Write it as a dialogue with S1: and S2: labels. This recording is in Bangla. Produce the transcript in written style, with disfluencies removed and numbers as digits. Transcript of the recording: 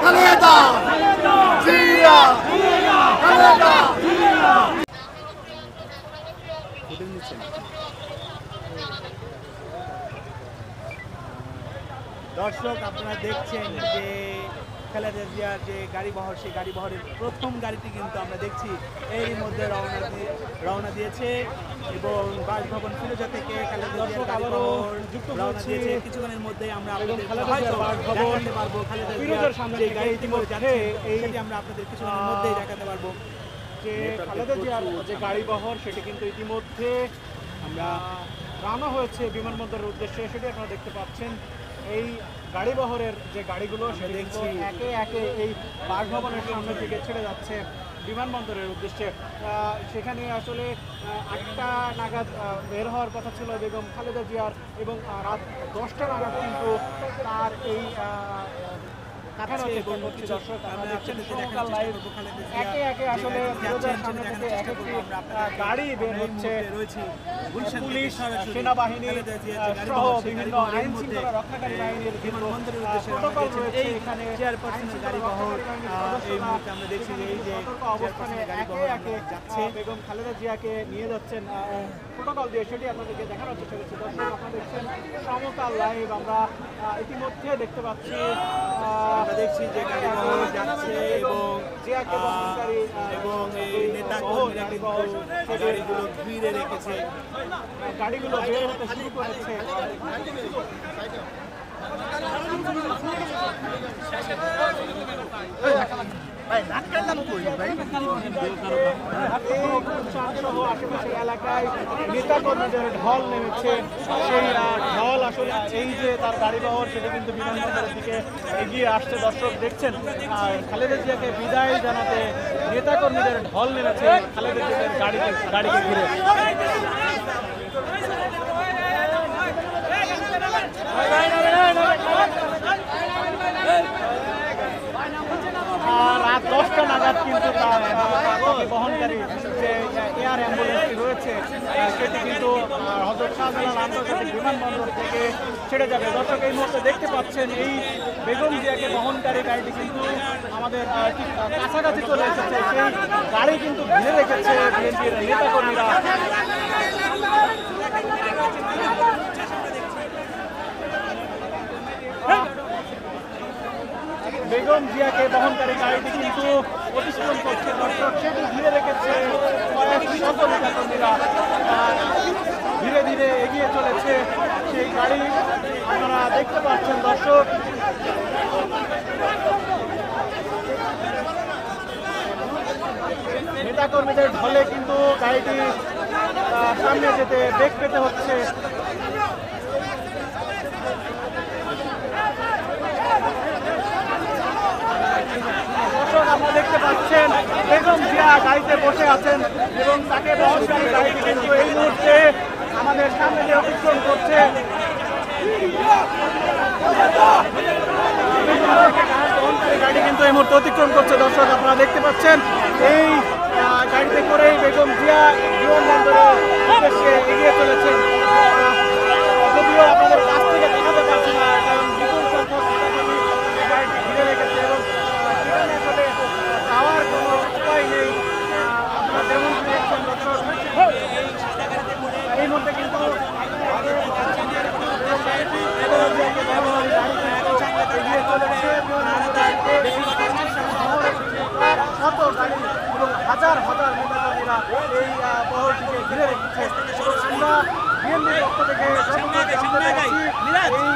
S1: খালেদা জিয়া খালেদা জিয়া।
S2: দর্শক আপনারা দেখছেন যে খালেদা জিয়ার যে গাড়িবহর, সেই গাড়িবহরের প্রথম গাড়িটি কিন্তু আমরা দেখছি এরই মধ্যে রওনা দিয়েছে এবং বাসভবন ফিরোজা থেকে খালেদা জিয়ার গাড়িবহর রওনা দিয়েছে। কিছুক্ষণের মধ্যেই আমরা আপনাদের দেখাতে পারবো খালেদা জিয়ার সামনে যে গাড়িটি যাচ্ছে সেটি আমরা আপনাদের কিছুক্ষণের মধ্যেই দেখাতে পারবো।
S3: যে খালেদা জিয়ার যে গাড়িবহর সেটি কিন্তু ইতিমধ্যে আমরা রওনা হয়েছে বিমানবন্দরের উদ্দেশ্যে, সেটি আপনারা দেখতে পাচ্ছেন। এই গাড়িবহরের যে গাড়িগুলো সেটি দেখছি একে একে এই বাসভবনের সামনের দিকে ছেড়ে যাচ্ছে বিমানবন্দরের উদ্দেশ্যে। সেখানে আসলে 8টা নাগাদ বের হওয়ার কথা ছিল বেগম খালেদা জিয়ার এবং রাত 10টা নাগাদ কিন্তু তার এই একে একে আসলে গাড়ি বের হচ্ছে, পুলিশ, সেনাবাহিনী সহ বিভিন্ন আইন শৃঙ্খলা রক্ষাকারী বাহিনীর প্রটোকল রয়েছে এখানে। অবস্থানে একে একে যাচ্ছে বেগম খালেদা জিয়াকে নিয়ে যাচ্ছেন প্রটোকল দিয়ে, সেটি আপনাদেরকে দেখানোর চেষ্টা করছি। দর্শক আপনারা দেখছেন সমকাল লাইভ, আমরা ইতিমধ্যে দেখতে পাচ্ছি
S2: দেখছি যে গাড়িবহর যাচ্ছে এবং এই নেতাকর্মীরা কিন্তু গাড়িগুলো ঘিরে রেখেছে,
S3: গাড়িগুলো বের হতে শুরু করেছে। আশেপাশের এলাকায় নেতাকর্মীদের ঢল নেমেছে, সেই ঢল আসলে এই যে তার গাড়িবহর সেটা কিন্তু বিমানবন্দরের দিকে এগিয়ে আসছে। দর্শক দেখছেন খালেদা জিয়াকে বিদায় জানাতে নেতাকর্মীদের ঢল নেমেছে খালেদা জিয়ার গাড়িকে ঘিরে। রাত 10টা নাগাদ কিন্তু বহনকারী যে এয়ার অ্যাম্বুলেন্সটি রয়েছে সেটি কিন্তু হযরত শাহজালাল আন্তর্জাতিক বিমানবন্দর থেকে ছেড়ে যাবে। দর্শক এই মুহূর্তে দেখতে পাচ্ছেন এই বেগম জিয়াকে বহনকারী গাড়িটি কিন্তু আমাদের ঠিক কাছাকাছি চলে এসেছে। সেই গাড়ি কিন্তু ঘিরে রেখেছে বিএনপির নেতাকর্মীরা। বেগম জিয়াকে বহনকারী গাড়িটি কিন্তু অতিক্রম করছে, দর্শক সেটি ঘিরে রেখেছে নেতাকর্মীরা। ধীরে ধীরে এগিয়ে চলেছে সেই গাড়ি, আপনারা দেখতে পাচ্ছেন দর্শক। নেতাকর্মীদের ঢলে কিন্তু গাড়িটি সামনে যেতে বেগ পেতে হচ্ছে। আপনারা দেখতে পাচ্ছেন বেগম জিয়া গাড়িতে বসে আছেন এবং তাকে বহনকারী গাড়িটি কিন্তু এই মুহূর্তে আমাদের সামনে দিয়ে অতিক্রম করছে। গাড়ি কিন্তু এই মুহূর্তে অতিক্রম করছে। দর্শক আপনারা দেখতে পাচ্ছেন এই গাড়িতে করেই বেগম জিয়া বিমানবন্দরের উদ্দেশ্যে এগিয়ে চলেছেন। যদিও আপনাদের কাছ থেকে দেখাতে পারছি না, কারণ বিপুল সংখ্যক গাড়িটি ঘিরে রেখেছে এবং সেখানে আসলে যাওয়ার কোনো উপায় নেই। আপনারা যেমন দেখছেন দর্শক এই মধ্যে কিন্তু এগিয়ে চলেছে শত গাড়ি এবং হাজার হাজার নেতাকর্মীরা এই বহরটিকে ঘিরে রেখেছে। আমরা বিএনপির পক্ষ থেকে এই